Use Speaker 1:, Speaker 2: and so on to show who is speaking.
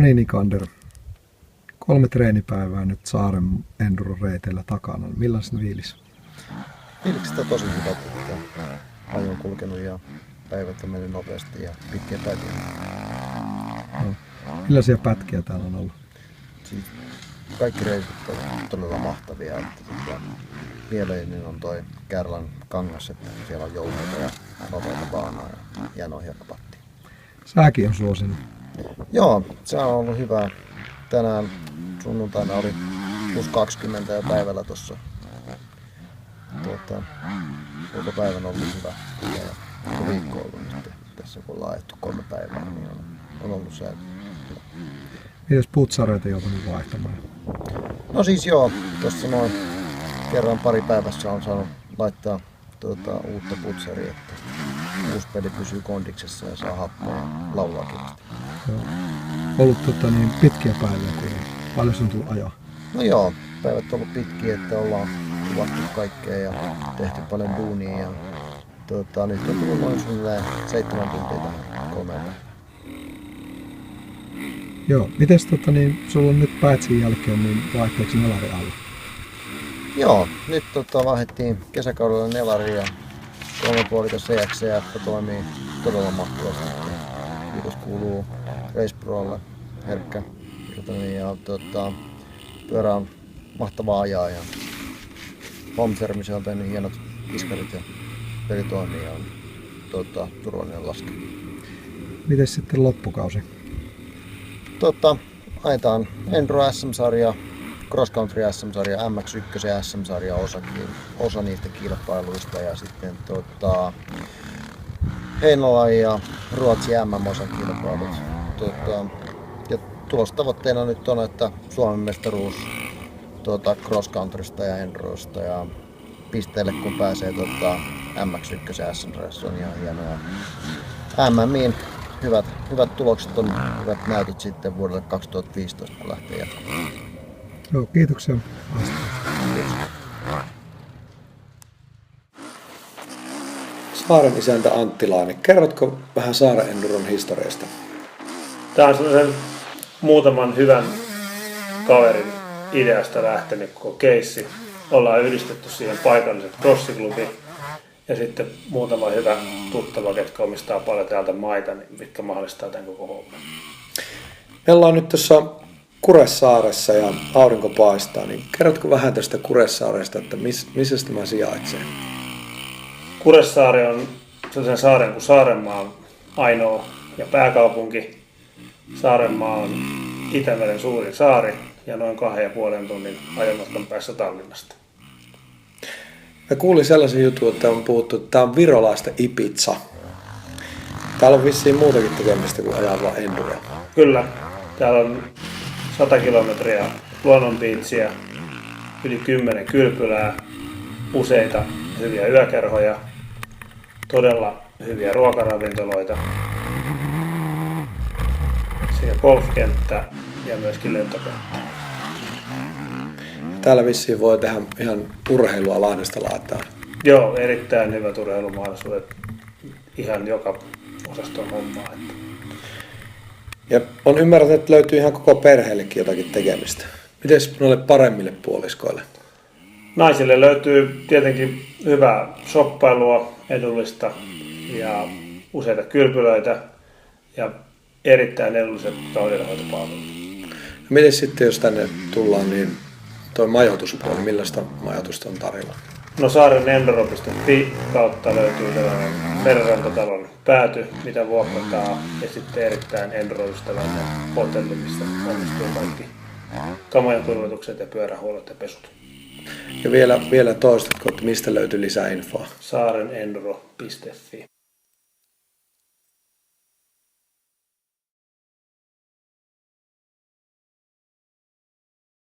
Speaker 1: niin Nikander, 3 treenipäivää nyt Saaren Enduro-reiteillä takana. Millainen fiilis?
Speaker 2: Fiilikset on tosi hyvät, että ajo on kulkenut ja päivät on mennyt nopeasti ja pitkiä päiviä.
Speaker 1: No. Millaisia pätkiä täällä on ollut?
Speaker 2: Siis kaikki reitit on todella mahtavia. Mieleinen on toi Kärlän kangas, että siellä on joukoita ja nopeita baanaa ja hienoa hiekkapattia.
Speaker 1: Sääkin on suosinut.
Speaker 2: Joo, se on ollut hyvä. Tänään sunnuntaina oli plus 20 ja päivällä tuossa. Koko päivän on ollut hyvä. Ja koko viikko on ollut nyt tässä, kun ollaan ajettu 3 päivää, niin on ollut se.
Speaker 1: Mites putsareita joutunut vaihtamaan?
Speaker 2: No siis joo, tuossa noin kerran pari päivässä on saanut laittaa uutta putsaria, että uusi peli pysyy kondiksessa ja saa happoa laulaa kivasti.
Speaker 1: Ollut pitkiä päiviä kuitenkin. Paljon on tullut ajaa?
Speaker 2: No joo, päivät on ollut pitkiä, että ollaan kuvattu kaikkea ja tehty paljon duunia. Ja, nyt on tullut noin suunnilleen 7 tuntia tähän 3 päivään.
Speaker 1: Joo, mites sulla on nyt Päitsin jälkeen, niin vaihteeksi nelari alla?
Speaker 2: Joo, nyt vaihdettiin kesäkaudella nelari ja 3,5 CXCF toimii todella mahtavasti. Kiitos kuuluu Race Prolle, herkkä. Ja pyörä on mahtavaa ajaa ja Homsermi on tehnyt hienot iskarit ja peli toimii ja on turvallinen laske.
Speaker 1: Mites sitten loppukausi?
Speaker 2: Ajetaan Enduro SM-sarja, Cross Country SM-sarja, MX1 SM-sarja osa niistä kilpailuista ja sitten Heinolan ja Ruotsi MM-osan kilpailut. Ja tulostavoitteena nyt on, että Suomen mestaruus Cross Countrysta ja Endurosta ja pisteelle kun pääsee MX1 SM-sarjassa on ihan hienoa. MM:iin hyvät tulokset on hyvät näytöt sitten vuodelle 2015 kun lähtee jatkamaan.
Speaker 1: Joo, kiitoksia. Saaren isäntä Anttilainen, kerrotko vähän Saaren Enduron historiasta?
Speaker 3: Tämä on sellaisen muutaman hyvän kaverin ideasta lähtenyt koko keissi. Ollaan yhdistetty siihen paikalliset crossiklubi ja sitten muutama hyvä tuttava, ketkä omistaa paljon täältä maita, niin mitkä mahdollistaa tämän koko homman.
Speaker 1: Me ollaan nyt tuossa Kuressaaressa ja aurinko paistaa, niin kerrotko vähän tästä Kuressaaresta, että missä tämä sijaitsee?
Speaker 3: Kuressaari on sellaisen saaren kuin Saarenmaa on ainoa ja pääkaupunki. Saarenmaa on Itämeren suurin saari ja noin 2,5 tunnin ajomatkan päässä Tallinnasta.
Speaker 1: Mä kuulin sellaisen jutun, että on puhuttu, että tämä on virolaista Ibiza. Täällä on vissiin muutakin tekemistä kuin ajaa vaan enduroa.
Speaker 3: Kyllä. Täällä on 100 kilometriä luonnonbiitsiä, yli 10 kylpylää, useita hyviä yökerhoja, todella hyviä ruokaravintoloita, sekä golfkenttä ja myöskin lentokenttä. Täällä
Speaker 1: vissiin voi tehdä ihan urheilua lahdesta laataan.
Speaker 3: Joo, erittäin hyvät urheilumahdollisuudet ihan joka osaston hommaa.
Speaker 1: Ja on ymmärretty, että löytyy ihan koko perheellekin jotakin tekemistä. Mites noille paremmille puoliskoille?
Speaker 3: Naisille löytyy tietenkin hyvää shoppailua, edullista ja useita kylpylöitä ja erittäin edulliset taudinhoitopalvelut.
Speaker 1: No miten sitten, jos tänne tullaan, niin tuo majoituspuoli, millaista majoitusta on tarjolla?
Speaker 3: No saarenenduro.fi kautta löytyy tällainen merenrantatalon pääty, mitä vuokrataan, ja sitten erittäin enduroystävällinen hotelli, missä onnistuu kaikki kamojen turvatukset ja pyörähuollot ja pesut.
Speaker 1: Ja vielä toistatko, että mistä löytyy lisää infoa?
Speaker 3: Saarenenduro.fi